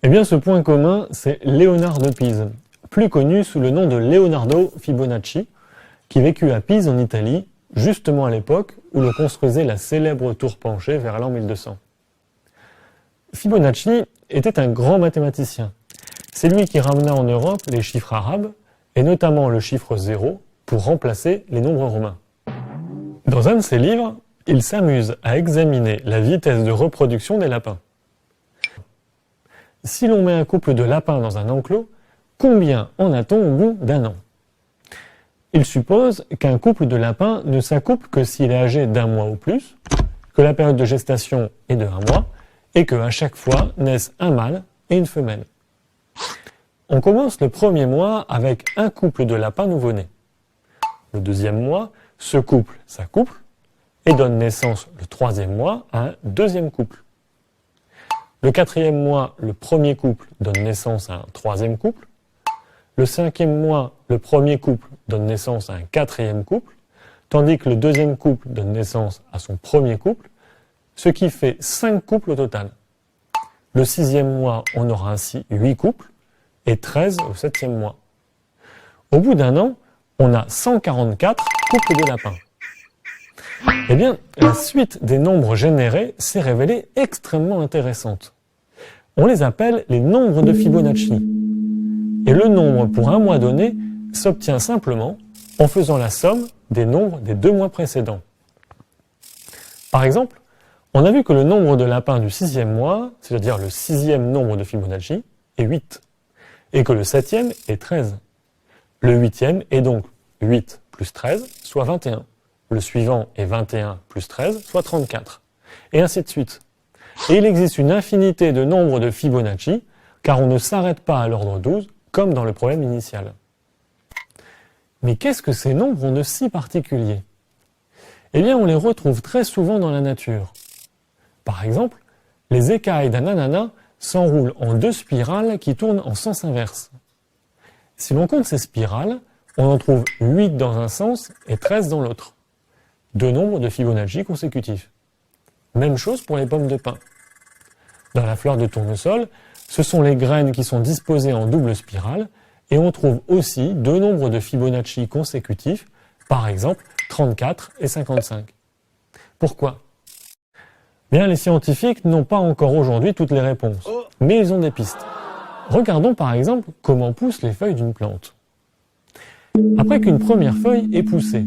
Eh bien, ce point commun, c'est Léonard de Pise, plus connu sous le nom de Leonardo Fibonacci, qui vécut à Pise en Italie, justement à l'époque où l'on construisait la célèbre tour penchée vers l'an 1200. Fibonacci était un grand mathématicien. C'est lui qui ramena en Europe les chiffres arabes, et notamment le chiffre 0, pour remplacer les nombres romains. Dans un de ses livres, il s'amuse à examiner la vitesse de reproduction des lapins. Si l'on met un couple de lapins dans un enclos, combien en a-t-on au bout d'un an? Il suppose qu'un couple de lapins ne s'accouple que s'il est âgé d'1 mois ou plus, que la période de gestation est de 1 mois, et qu'à chaque fois naissent un mâle et une femelle. On commence le premier mois avec un couple de lapins nouveau-nés. Le deuxième mois, ce couple s'accouple et donne naissance le troisième mois à un deuxième couple. Le quatrième mois, le premier couple donne naissance à un troisième couple. Le cinquième mois, le premier couple donne naissance à un quatrième couple, tandis que le deuxième couple donne naissance à son premier couple, ce qui fait 5 couples au total. Le sixième mois, on aura ainsi 8 couples, et 13 au septième mois. Au bout d'un an, on a 144 couples de lapins. Eh bien, la suite des nombres générés s'est révélée extrêmement intéressante. On les appelle les nombres de Fibonacci. Et le nombre pour un mois donné s'obtient simplement en faisant la somme des nombres des 2 mois précédents. Par exemple, on a vu que le nombre de lapins du sixième mois, c'est-à-dire le sixième nombre de Fibonacci, est 8, et que le septième est 13. Le huitième est donc 8 plus 13, soit 21. Le suivant est 21 plus 13, soit 34. Et ainsi de suite. Et il existe une infinité de nombres de Fibonacci, car on ne s'arrête pas à l'ordre 12, comme dans le problème initial. Mais qu'est-ce que ces nombres ont de si particulier? Eh bien, on les retrouve très souvent dans la nature. Par exemple, les écailles d'un ananas s'enroulent en 2 spirales qui tournent en sens inverse. Si l'on compte ces spirales, on en trouve 8 dans un sens et 13 dans l'autre. 2 nombres de Fibonacci consécutifs. Même chose pour les pommes de pin. Dans la fleur de tournesol, ce sont les graines qui sont disposées en double spirale, et on trouve aussi 2 nombres de Fibonacci consécutifs, par exemple 34 et 55. Pourquoi? Bien, les scientifiques n'ont pas encore aujourd'hui toutes les réponses, mais ils ont des pistes. Regardons par exemple comment poussent les feuilles d'une plante. Après qu'une première feuille est poussée,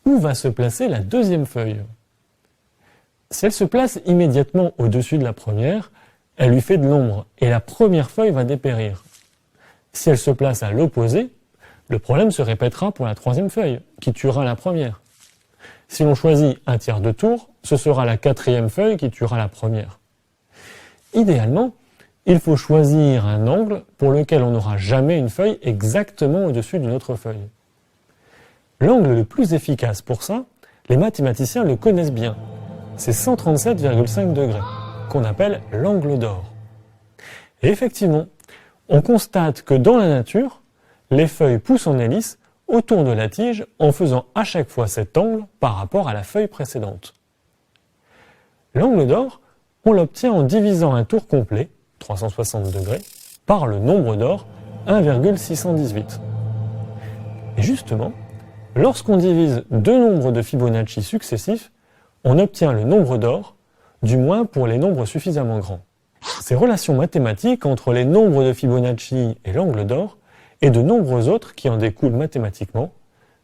où va se placer la deuxième feuille? Si elle se place immédiatement au-dessus de la première, elle lui fait de l'ombre et la première feuille va dépérir. Si elle se place à l'opposé, le problème se répétera pour la troisième feuille, qui tuera la première. Si l'on choisit un tiers de tour, ce sera la quatrième feuille qui tuera la première. Idéalement, il faut choisir un angle pour lequel on n'aura jamais une feuille exactement au-dessus d'une autre feuille. L'angle le plus efficace pour ça, les mathématiciens le connaissent bien. C'est 137,5 degrés, qu'on appelle l'angle d'or. Et effectivement, on constate que dans la nature, les feuilles poussent en hélice autour de la tige en faisant à chaque fois cet angle par rapport à la feuille précédente. L'angle d'or, on l'obtient en divisant un tour complet, 360 degrés, par le nombre d'or, 1,618. Et justement, lorsqu'on divise 2 nombres de Fibonacci successifs, on obtient le nombre d'or, du moins pour les nombres suffisamment grands. Ces relations mathématiques entre les nombres de Fibonacci et l'angle d'or, et de nombreux autres qui en découlent mathématiquement,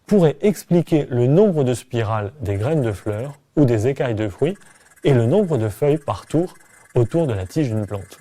pourraient expliquer le nombre de spirales des graines de fleurs ou des écailles de fruits et le nombre de feuilles par tour autour de la tige d'une plante.